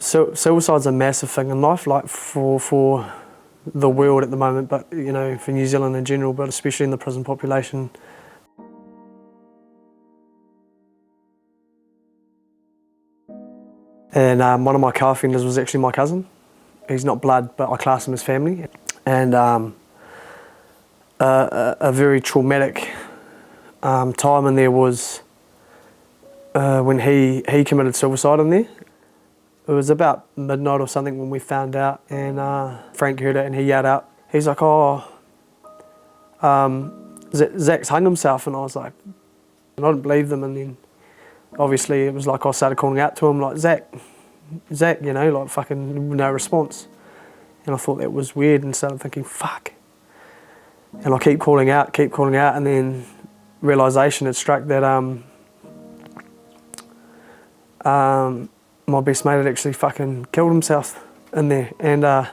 Suicide's a massive thing in life, like for the world at the moment, but you know, for New Zealand in general, but especially in the prison population. And one of my car offenders was actually my cousin. He's not blood, but I class him as family. And a very traumatic time in there was when he committed suicide in there. It was about midnight or something when we found out, and Frank heard it and he yelled out. He's like, "Oh, Zach's hung himself," and I was like, and I didn't believe them. And then obviously it was like I started calling out to him like, Zach, you know, like fucking no response. And I thought that was weird and started thinking, fuck. And I keep calling out, and then realisation had struck that my best mate had actually fucking killed himself in there. And I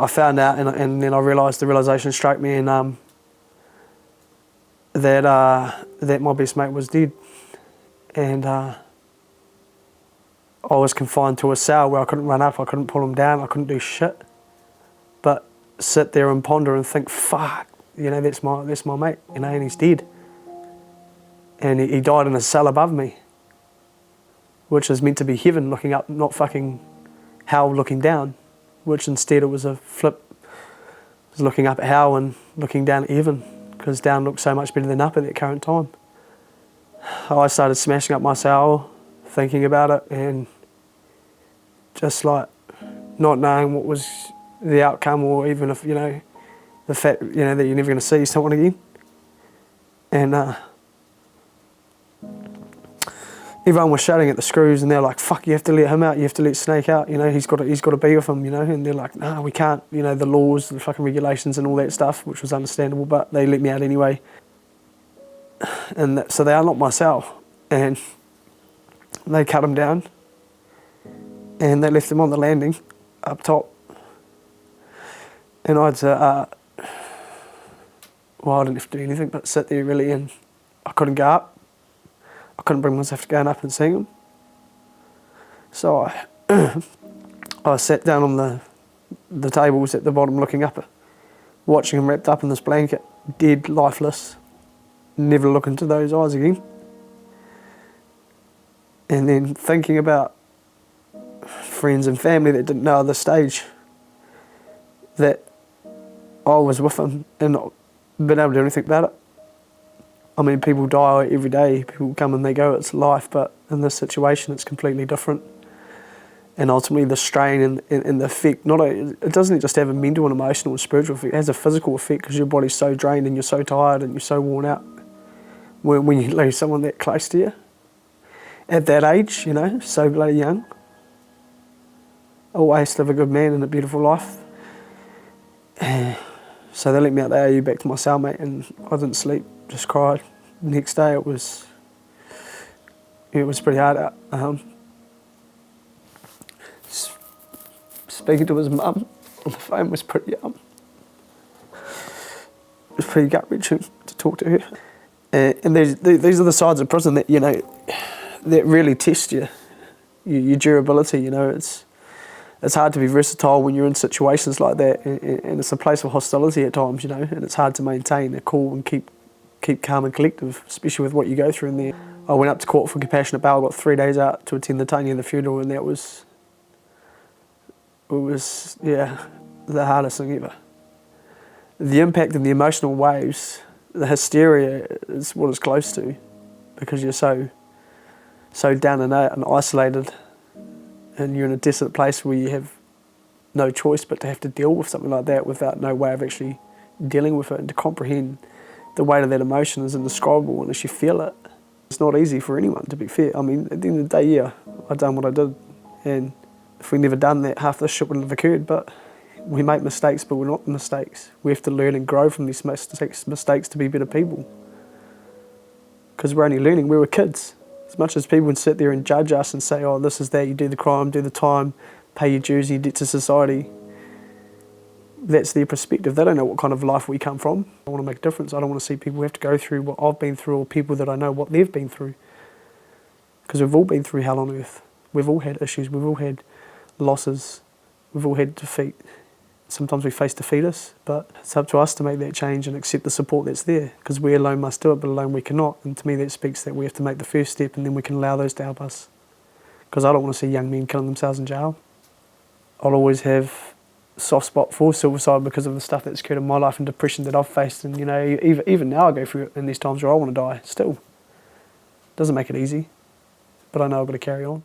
found out, and then I realised, the realisation struck me, and that my best mate was dead. And I was confined to a cell where I couldn't run up, I couldn't pull him down, I couldn't do shit. But sit there and ponder and think, fuck, you know, that's my mate, you know, and he's dead. And he died in a cell above me, which is meant to be heaven looking up, not fucking hell looking down, which instead it was a flip. It was looking up at hell and looking down at heaven, because down looked so much better than up at that current time. I started smashing up my cell, thinking about it, and just like not knowing what was the outcome, or even if, you know, the fact, you know, that you're never going to see someone again. And everyone was shouting at the screws, and they're like, fuck, you have to let him out, you have to let Snake out, you know, he's got to be with him, you know. And they're like, no, we can't, you know, the laws, the fucking regulations and all that stuff, which was understandable, but they let me out anyway. And so they unlocked my cell, and they cut him down, and they left him on the landing up top. And I had to, well, I didn't have to do anything but sit there really, and I couldn't go up. I couldn't bring myself to going up and seeing him. So I sat down on the tables at the bottom looking up, watching him wrapped up in this blanket, dead, lifeless, never look into those eyes again. And then thinking about friends and family that didn't know at this stage that I was with him and not been able to do anything about it. I mean, people die every day, people come and they go, it's life, but in this situation it's completely different. And ultimately the strain and the effect, it doesn't just have a mental and emotional and spiritual effect, it has a physical effect, because your body's so drained and you're so tired and you're so worn out when you lose someone that close to you. At that age, you know, so bloody young. Always live a good man and a beautiful life. So they let me out the AU back to my cellmate, and I didn't sleep, just cried. The next day it was pretty hard out. Speaking to his mum on the phone was pretty, it was pretty gut-wrenching to talk to her. And these are the sides of prison that, you know, that really test your durability, you know. It's hard to be versatile when you're in situations like that, and it's a place of hostility at times, you know, and it's hard to maintain a cool and keep calm and collective, especially with what you go through in there. I went up to court for compassionate bail, got 3 days out to attend the Tanya and the funeral, and it was the hardest thing ever. The impact of the emotional waves, the hysteria is what it's close to, because you're so down and out and isolated, and you're in a desolate place where you have no choice but to have to deal with something like that without no way of actually dealing with it, and to comprehend the weight of that emotion is indescribable unless you feel it. It's not easy for anyone, to be fair. I mean, at the end of the day, yeah, I done what I did, and if we never done that, half this shit wouldn't have occurred. But we make mistakes, but we're not the mistakes. We have to learn and grow from these mistakes to be better people, because we're only learning. We were kids. As much as people would sit there and judge us and say, oh, this is that, you do the crime, do the time, pay your dues, you debt to society, that's their perspective. They don't know what kind of life we come from. I want to make a difference. I don't want to see people have to go through what I've been through, or people that I know what they've been through, because we've all been through hell on earth. We've all had issues, we've all had losses, we've all had defeat. Sometimes we face defeat us, but it's up to us to make that change and accept the support that's there, because we alone must do it, but alone we cannot. And to me that speaks that we have to make the first step, and then we can allow those to help us. Because I don't want to see young men killing themselves in jail. I'll always have a soft spot for suicide because of the stuff that's occurred in my life and depression that I've faced. And even now I go through it in these times where I want to die still. Doesn't make it easy, but I know I've got to carry on.